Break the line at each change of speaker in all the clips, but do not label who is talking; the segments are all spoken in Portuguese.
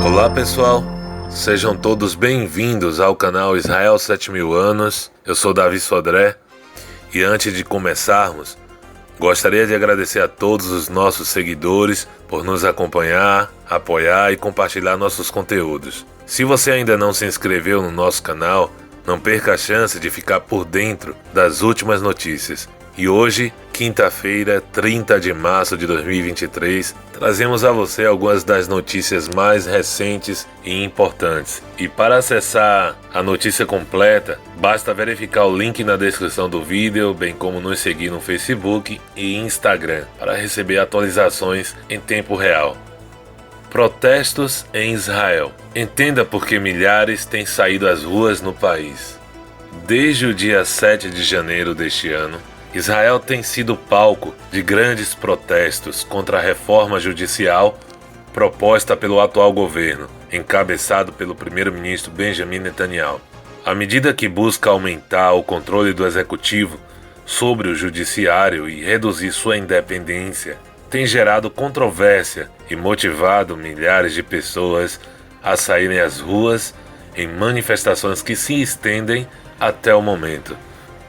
Olá pessoal, sejam todos bem-vindos ao canal Israel 7000 Anos. Eu sou Davi Sodré e antes de começarmos, gostaria de agradecer a todos os nossos seguidores por nos acompanhar, apoiar e compartilhar nossos conteúdos. Se você ainda não se inscreveu no nosso canal, não perca a chance de ficar por dentro das últimas notícias. E hoje, quinta-feira, 30 de março de 2023, trazemos a você algumas das notícias mais recentes e importantes. E para acessar a notícia completa, basta verificar o link na descrição do vídeo, bem como nos seguir no Facebook e Instagram, para receber atualizações em tempo real. Protestos em Israel. Entenda por que milhares têm saído às ruas no país. Desde o dia 7 de janeiro deste ano, Israel tem sido palco de grandes protestos contra a reforma judicial proposta pelo atual governo, encabeçado pelo primeiro-ministro Benjamin Netanyahu. A medida que busca aumentar o controle do executivo sobre o judiciário e reduzir sua independência tem gerado controvérsia e motivado milhares de pessoas a saírem às ruas em manifestações que se estendem até o momento.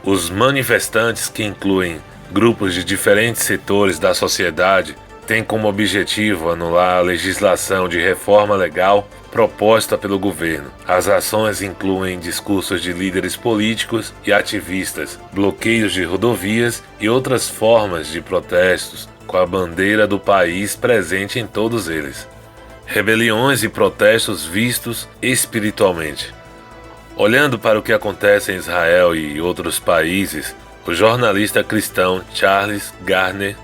Os manifestantes, que incluem grupos de diferentes setores da sociedade, têm como objetivo anular a legislação de reforma legal proposta pelo governo. As ações incluem discursos de líderes políticos e ativistas, bloqueios de rodovias e outras formas de protestos, com a bandeira do país presente em todos eles. Rebeliões e protestos vistos espiritualmente. Olhando para o que acontece em Israel e outros países, o jornalista cristão Charles Gardner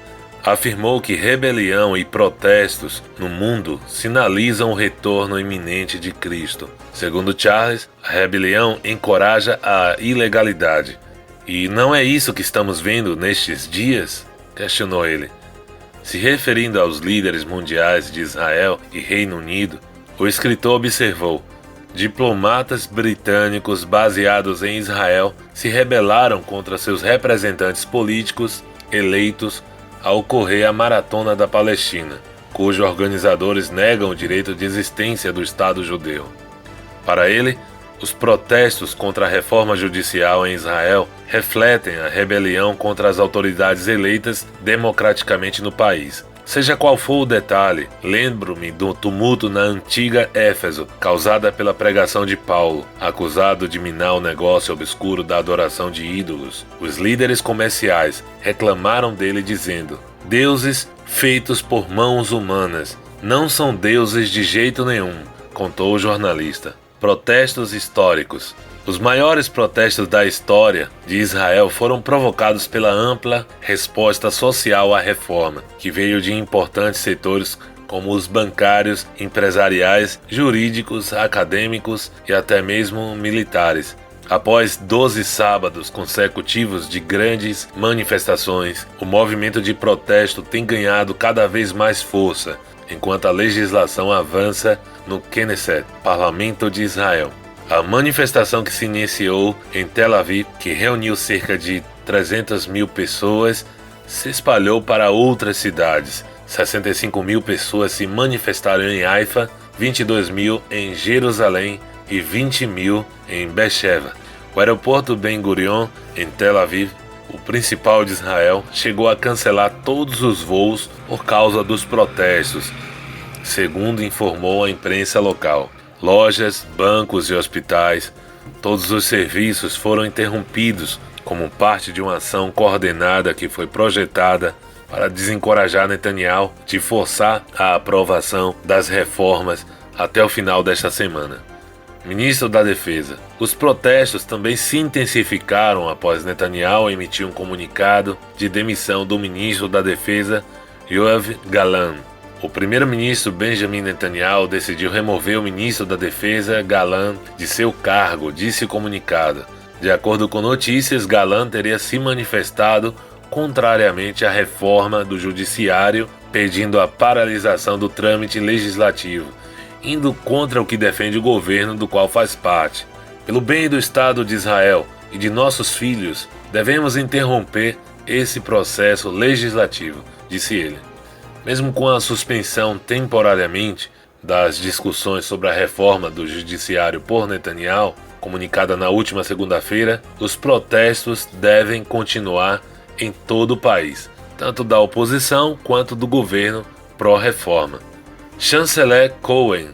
afirmou que rebelião e protestos no mundo sinalizam o retorno iminente de Cristo. Segundo Charles, a rebelião encoraja a ilegalidade. E não é isso que estamos vendo nestes dias? Questionou ele. Se referindo aos líderes mundiais de Israel e Reino Unido, o escritor observou: diplomatas britânicos baseados em Israel se rebelaram contra seus representantes políticos eleitos ao ocorrer a Maratona da Palestina, cujos organizadores negam o direito de existência do Estado judeu. Para ele, os protestos contra a reforma judicial em Israel refletem a rebelião contra as autoridades eleitas democraticamente no país. Seja qual for o detalhe, lembro-me do tumulto na antiga Éfeso, causada pela pregação de Paulo, acusado de minar o negócio obscuro da adoração de ídolos. Os líderes comerciais reclamaram dele dizendo: deuses feitos por mãos humanas não são deuses de jeito nenhum, contou o jornalista. Protestos históricos. Os maiores protestos da história de Israel foram provocados pela ampla resposta social à reforma, que veio de importantes setores como os bancários, empresariais, jurídicos, acadêmicos e até mesmo militares. Após 12 sábados consecutivos de grandes manifestações, o movimento de protesto tem ganhado cada vez mais força, enquanto a legislação avança no Knesset, Parlamento de Israel. A manifestação que se iniciou em Tel Aviv, que reuniu cerca de 300 mil pessoas, se espalhou para outras cidades. 65 mil pessoas se manifestaram em Haifa, 22 mil em Jerusalém e 20 mil em Beersheba. O aeroporto Ben Gurion, em Tel Aviv, o principal de Israel, chegou a cancelar todos os voos por causa dos protestos, segundo informou a imprensa local. Lojas, bancos e hospitais, todos os serviços foram interrompidos como parte de uma ação coordenada que foi projetada para desencorajar Netanyahu de forçar a aprovação das reformas até o final desta semana. Ministro da Defesa. Os protestos também se intensificaram após Netanyahu emitir um comunicado de demissão do ministro da Defesa, Yoav Gallant. O primeiro-ministro Benjamin Netanyahu decidiu remover o ministro da Defesa, Gallant, de seu cargo, disse o comunicado. De acordo com notícias, Gallant teria se manifestado contrariamente à reforma do judiciário, pedindo a paralisação do trâmite legislativo, indo contra o que defende o governo do qual faz parte. Pelo bem do Estado de Israel e de nossos filhos, devemos interromper esse processo legislativo, disse ele. Mesmo com a suspensão temporariamente das discussões sobre a reforma do judiciário por Netanyahu, comunicada na última segunda-feira, os protestos devem continuar em todo o país, tanto da oposição quanto do governo pró-reforma. Chanceler Cohen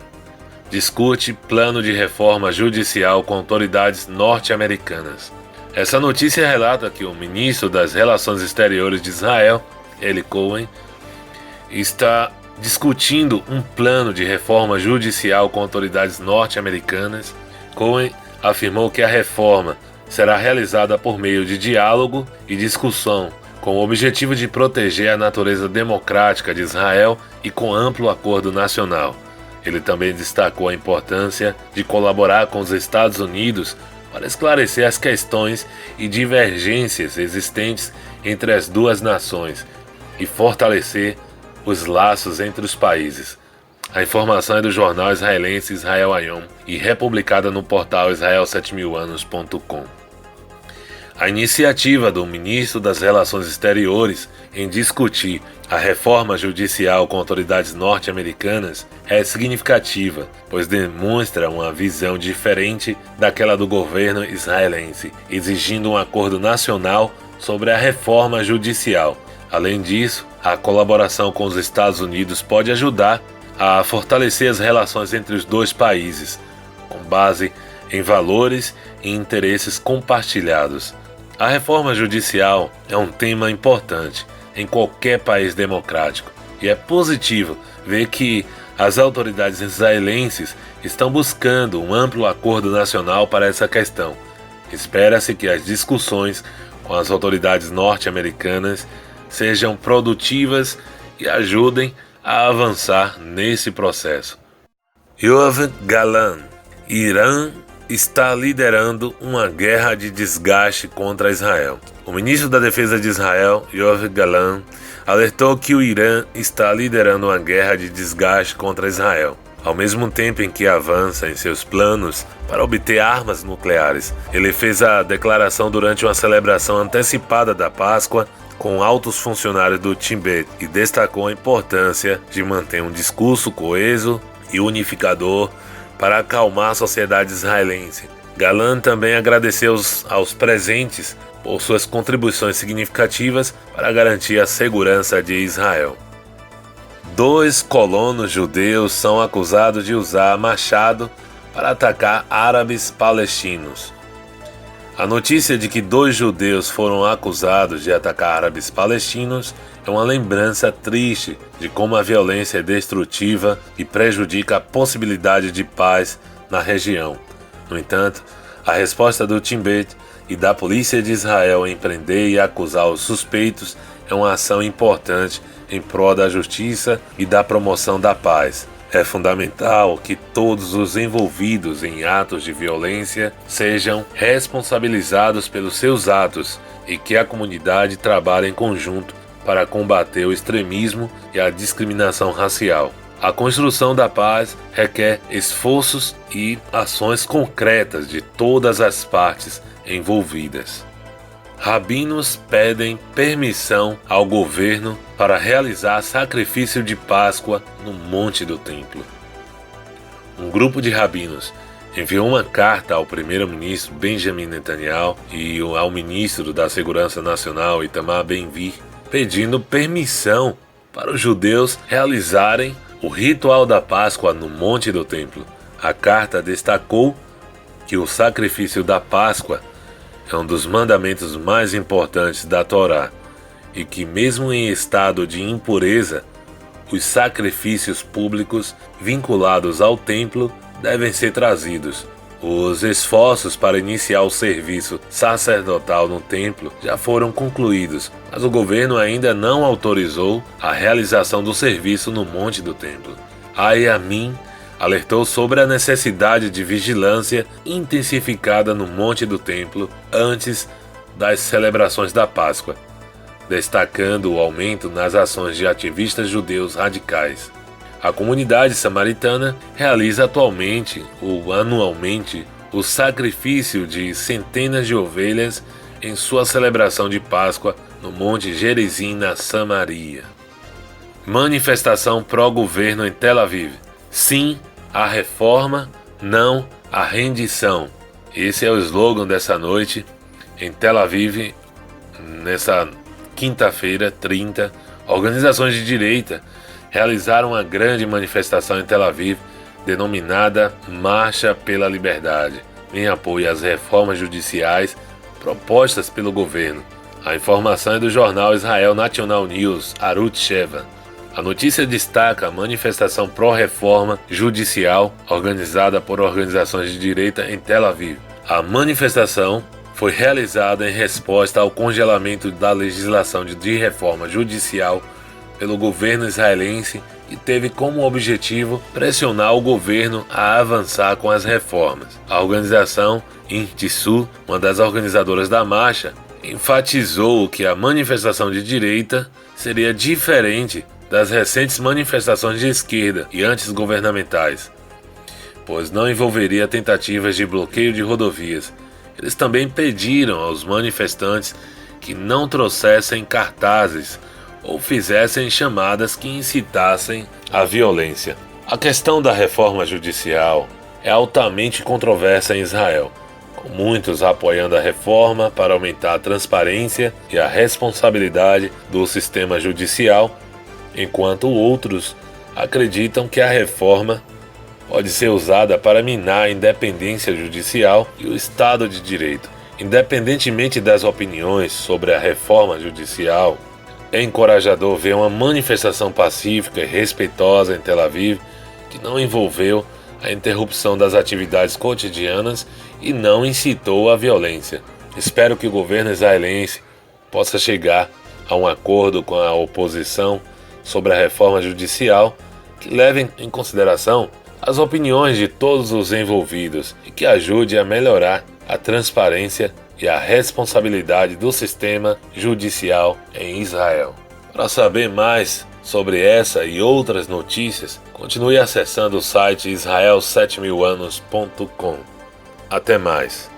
discute plano de reforma judicial com autoridades norte-americanas. Essa notícia relata que o ministro das Relações Exteriores de Israel, Eli Cohen, está discutindo um plano de reforma judicial com autoridades norte-americanas. Cohen afirmou que a reforma será realizada por meio de diálogo e discussão, com o objetivo de proteger a natureza democrática de Israel e com amplo acordo nacional. Ele também destacou a importância de colaborar com os Estados Unidos para esclarecer as questões e divergências existentes entre as duas nações e fortalecer os laços entre os países. A informação é do jornal israelense Israel Hayom e republicada no portal israel7000anos.com. A iniciativa do ministro das Relações Exteriores em discutir a reforma judicial com autoridades norte-americanas é significativa, pois demonstra uma visão diferente daquela do governo israelense, exigindo um acordo nacional sobre a reforma judicial. Além disso, a colaboração com os Estados Unidos pode ajudar a fortalecer as relações entre os dois países, com base em valores e interesses compartilhados. A reforma judicial é um tema importante em qualquer país democrático, e é positivo ver que as autoridades israelenses estão buscando um amplo acordo nacional para essa questão. Espera-se que as discussões com as autoridades norte-americanas sejam produtivas e ajudem a avançar nesse processo. Yoav Galan: Irã está liderando uma guerra de desgaste contra Israel. O ministro da Defesa de Israel, Yoav Galan, alertou que o Irã está liderando uma guerra de desgaste contra Israel, ao mesmo tempo em que avança em seus planos para obter armas nucleares. Ele fez a declaração durante uma celebração antecipada da Páscoa com altos funcionários do Shin Bet e destacou a importância de manter um discurso coeso e unificador para acalmar a sociedade israelense. Galan também agradeceu aos presentes por suas contribuições significativas para garantir a segurança de Israel. 2 colonos judeus são acusados de usar machado para atacar árabes palestinos. A notícia de que 2 judeus foram acusados de atacar árabes palestinos é uma lembrança triste de como a violência é destrutiva e prejudica a possibilidade de paz na região. No entanto, a resposta do Shin Bet e da Polícia de Israel em prender e acusar os suspeitos é uma ação importante em prol da justiça e da promoção da paz. É fundamental que todos os envolvidos em atos de violência sejam responsabilizados pelos seus atos e que a comunidade trabalhe em conjunto para combater o extremismo e a discriminação racial. A construção da paz requer esforços e ações concretas de todas as partes envolvidas. Rabinos pedem permissão ao governo para realizar sacrifício de Páscoa no Monte do Templo. Um grupo de rabinos enviou uma carta ao primeiro-ministro Benjamin Netanyahu e ao ministro da Segurança Nacional Itamar Ben-Gvir, pedindo permissão para os judeus realizarem o ritual da Páscoa no Monte do Templo. A carta destacou que o sacrifício da Páscoa é um dos mandamentos mais importantes da Torá e que, mesmo em estado de impureza, os sacrifícios públicos vinculados ao templo devem ser trazidos. Os esforços para iniciar o serviço sacerdotal no templo já foram concluídos, mas o governo ainda não autorizou a realização do serviço no Monte do Templo. Ayamin alertou sobre a necessidade de vigilância intensificada no Monte do Templo antes das celebrações da Páscoa, destacando o aumento nas ações de ativistas judeus radicais. A comunidade samaritana realiza atualmente ou anualmente o sacrifício de centenas de ovelhas em sua celebração de Páscoa no Monte Gerizim, na Samaria. Manifestação pró-governo em Tel Aviv. Sim à reforma, não à rendição. Esse é o slogan dessa noite em Tel Aviv, nessa quinta-feira, 30. Organizações de direita realizaram uma grande manifestação em Tel Aviv, denominada Marcha pela Liberdade, em apoio às reformas judiciais propostas pelo governo. A informação é do jornal Israel National News, Arutz Sheva. A notícia destaca a manifestação pró-reforma judicial organizada por organizações de direita em Tel Aviv. A manifestação foi realizada em resposta ao congelamento da legislação de reforma judicial pelo governo israelense e teve como objetivo pressionar o governo a avançar com as reformas. A organização Intissu, uma das organizadoras da marcha, enfatizou que a manifestação de direita seria diferente das recentes manifestações de esquerda e antigovernamentais, pois não envolveria tentativas de bloqueio de rodovias. Eles também pediram aos manifestantes que não trouxessem cartazes ou fizessem chamadas que incitassem à violência. A questão da reforma judicial é altamente controversa em Israel, com muitos apoiando a reforma para aumentar a transparência e a responsabilidade do sistema judicial, enquanto outros acreditam que a reforma pode ser usada para minar a independência judicial e o Estado de Direito. Independentemente das opiniões sobre a reforma judicial, é encorajador ver uma manifestação pacífica e respeitosa em Tel Aviv que não envolveu a interrupção das atividades cotidianas e não incitou a violência. Espero que o governo israelense possa chegar a um acordo com a oposição sobre a reforma judicial que leve em consideração as opiniões de todos os envolvidos e que ajude a melhorar a transparência e a responsabilidade do sistema judicial em Israel. Para saber mais sobre essa e outras notícias, continue acessando o site israel7000anos.com. Até mais.